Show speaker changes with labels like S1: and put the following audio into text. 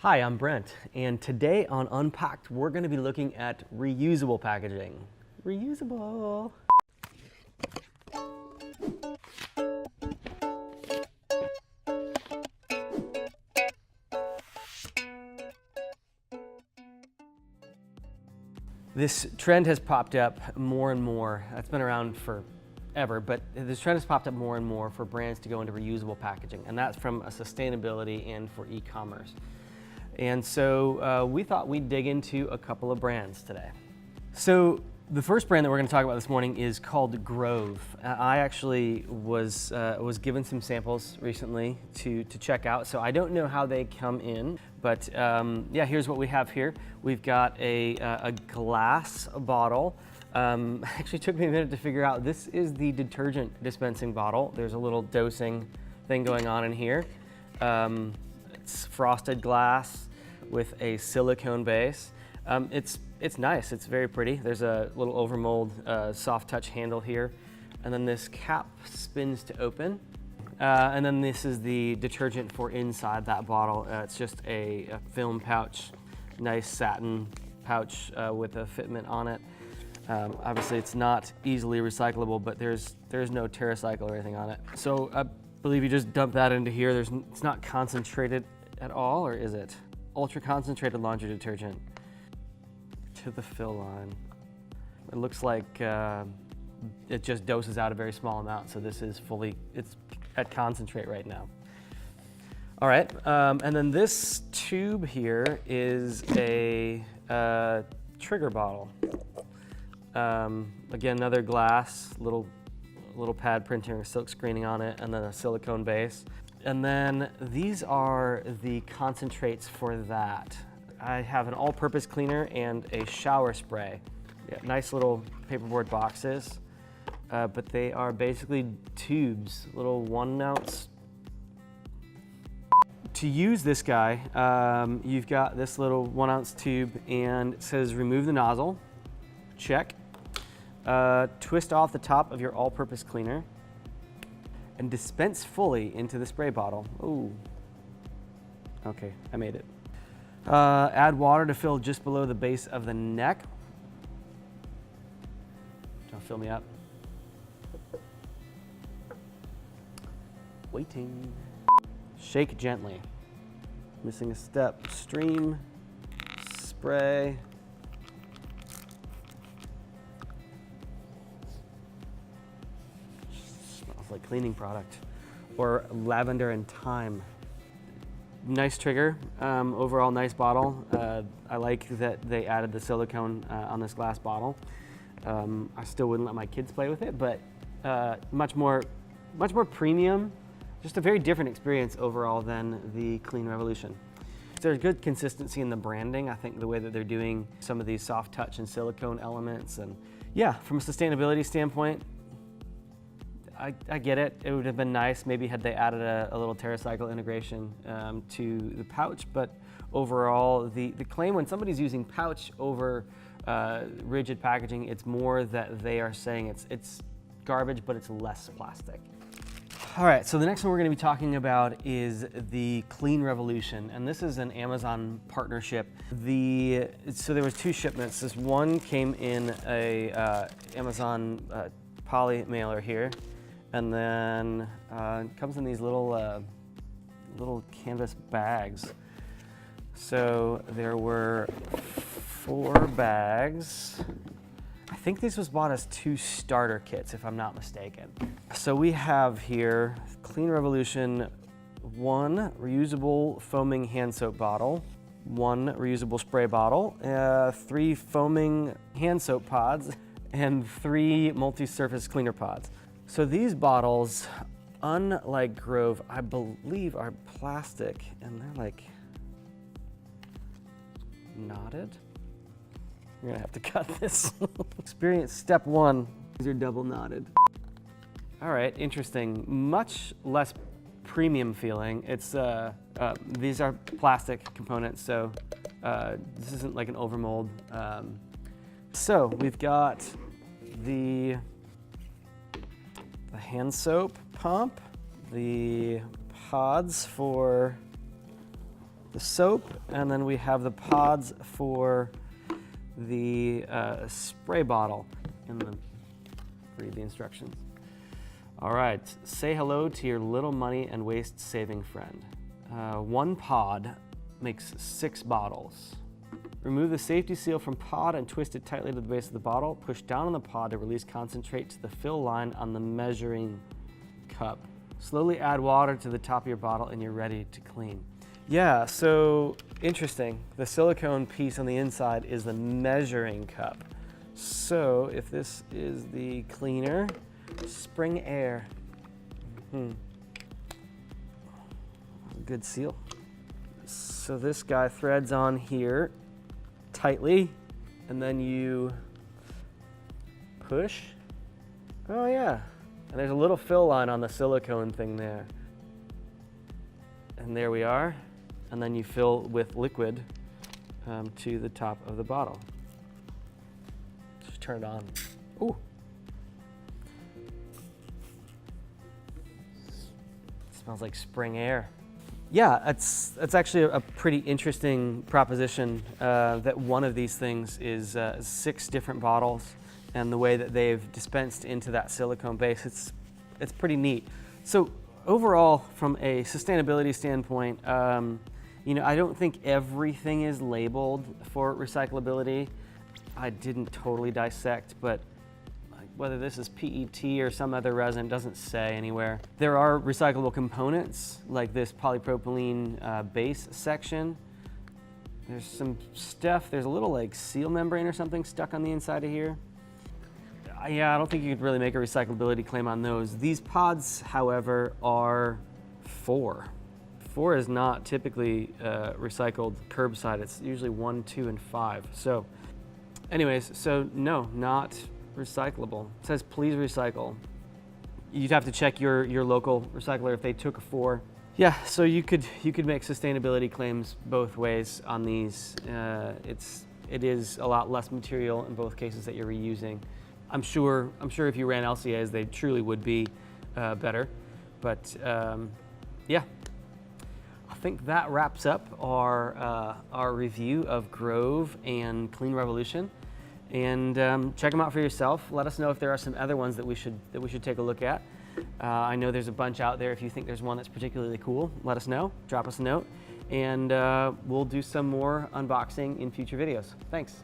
S1: Hi, I'm Brent, and today on Unpacked, we're going to be looking at reusable packaging. Reusable. This trend has popped up more and more. It's been around forever, but this trend has popped up more and more for brands to go into reusable packaging, and that's from a sustainability and for e-commerce. And so we thought we'd dig into a couple of brands today. So the first brand that we're going to talk about this morning is called Grove. I actually was given some samples recently to check out, so I don't know how they come in, but yeah, here's what we have here. We've got a glass bottle. Actually took me a minute to figure out this is the detergent dispensing bottle. There's a little dosing thing going on in here. It's frosted glass with a silicone base. It's nice, it's very pretty. There's a little overmold soft touch handle here. And then this cap spins to open. And then this is the detergent for inside that bottle. It's just a film pouch, nice satin pouch with a fitment on it. Obviously it's not easily recyclable, but there's no TerraCycle or anything on it. So I believe you just dump that into here. It's not concentrated at all, or is it? Ultra concentrated laundry detergent to the fill line. It looks like it just doses out a very small amount, so this is it's at concentrate right now. All right, and then this tube here is a trigger bottle. Again, another glass, little pad printing or silk screening on it, and then a silicone base. And then these are the concentrates for that. I have an all-purpose cleaner and a shower spray. Yeah, nice little paperboard boxes, but they are basically tubes, little 1 ounce. To use this guy, you've got this little 1 ounce tube, and it says remove the nozzle, check. Twist off the top of your all-purpose cleaner and dispense fully into the spray bottle. Ooh, okay, I made it. Add water to fill just below the base of the neck. Don't fill me up. Waiting. Shake gently. Missing a step. Stream, spray. Like cleaning product or lavender and thyme. Nice trigger, overall nice bottle. I like that they added the silicone on this glass bottle. I still wouldn't let my kids play with it, but much more premium, just a very different experience overall than the Clean Revolution. There's good consistency in the branding. I think the way that they're doing some of these soft touch and silicone elements, and yeah, from a sustainability standpoint, I get it. It would have been nice maybe had they added a little TerraCycle integration to the pouch, but overall the claim when somebody's using pouch over rigid packaging, it's more that they are saying it's garbage, but it's less plastic. All right, so the next one we're going to be talking about is the Clean Revolution, and this is an Amazon partnership. So there was 2 shipments. This one came in a Amazon poly mailer here. And then it comes in these little canvas bags. So there were 4 bags. I think this was bought as 2 starter kits, if I'm not mistaken. So we have here Clean Revolution 1 reusable foaming hand soap bottle, 1 reusable spray bottle, 3 foaming hand soap pods, and 3 multi-surface cleaner pods. So these bottles, unlike Grove, I believe are plastic, and they're like knotted. You're gonna have to cut this. Experience step 1, these are double knotted. All right, interesting. Much less premium feeling. It's these are plastic components, so this isn't like an overmold. So we've got the hand soap pump, the pods for the soap, and then we have the pods for the spray bottle. And then read the instructions. All right, say hello to your little money and waste saving friend. 1 pod makes 6 bottles. Remove the safety seal from pod and twist it tightly to the base of the bottle. Push down on the pod to release concentrate to the fill line on the measuring cup. Slowly add water to the top of your bottle and you're ready to clean. Yeah, so interesting. The silicone piece on the inside is the measuring cup. So if this is the cleaner, spring air. Good seal. So this guy threads on here tightly, and then you push. Oh yeah, and there's a little fill line on the silicone thing there. And there we are. And then you fill with liquid to the top of the bottle. Just turn it on. Ooh. Smells like spring air. Yeah, it's actually a pretty interesting proposition that one of these things is 6 different bottles, and the way that they've dispensed into that silicone base, it's pretty neat. So overall, from a sustainability standpoint, you know, I don't think everything is labeled for recyclability. I didn't totally dissect, but whether this is PET or some other resin doesn't say anywhere. There are recyclable components like this polypropylene base section. There's some stuff, there's a little like seal membrane or something stuck on the inside of here. Yeah, I don't think you could really make a recyclability claim on those. These pods, however, are 4. 4 is not typically recycled curbside. It's usually 1, 2, and 5. So anyways, so no, not recyclable. It says please recycle. You'd have to check your local recycler if they took a 4. Yeah, so you could make sustainability claims both ways on these. It is a lot less material in both cases that you're reusing. I'm sure if you ran LCAs, they truly would be better. But yeah, I think that wraps up our review of Grove and Clean Revolution. And check them out for yourself. Let us know if there are some other ones that we should take a look at. I know there's a bunch out there. If you think there's one that's particularly cool, let us know. Drop us a note, and we'll do some more unboxing in future videos. Thanks.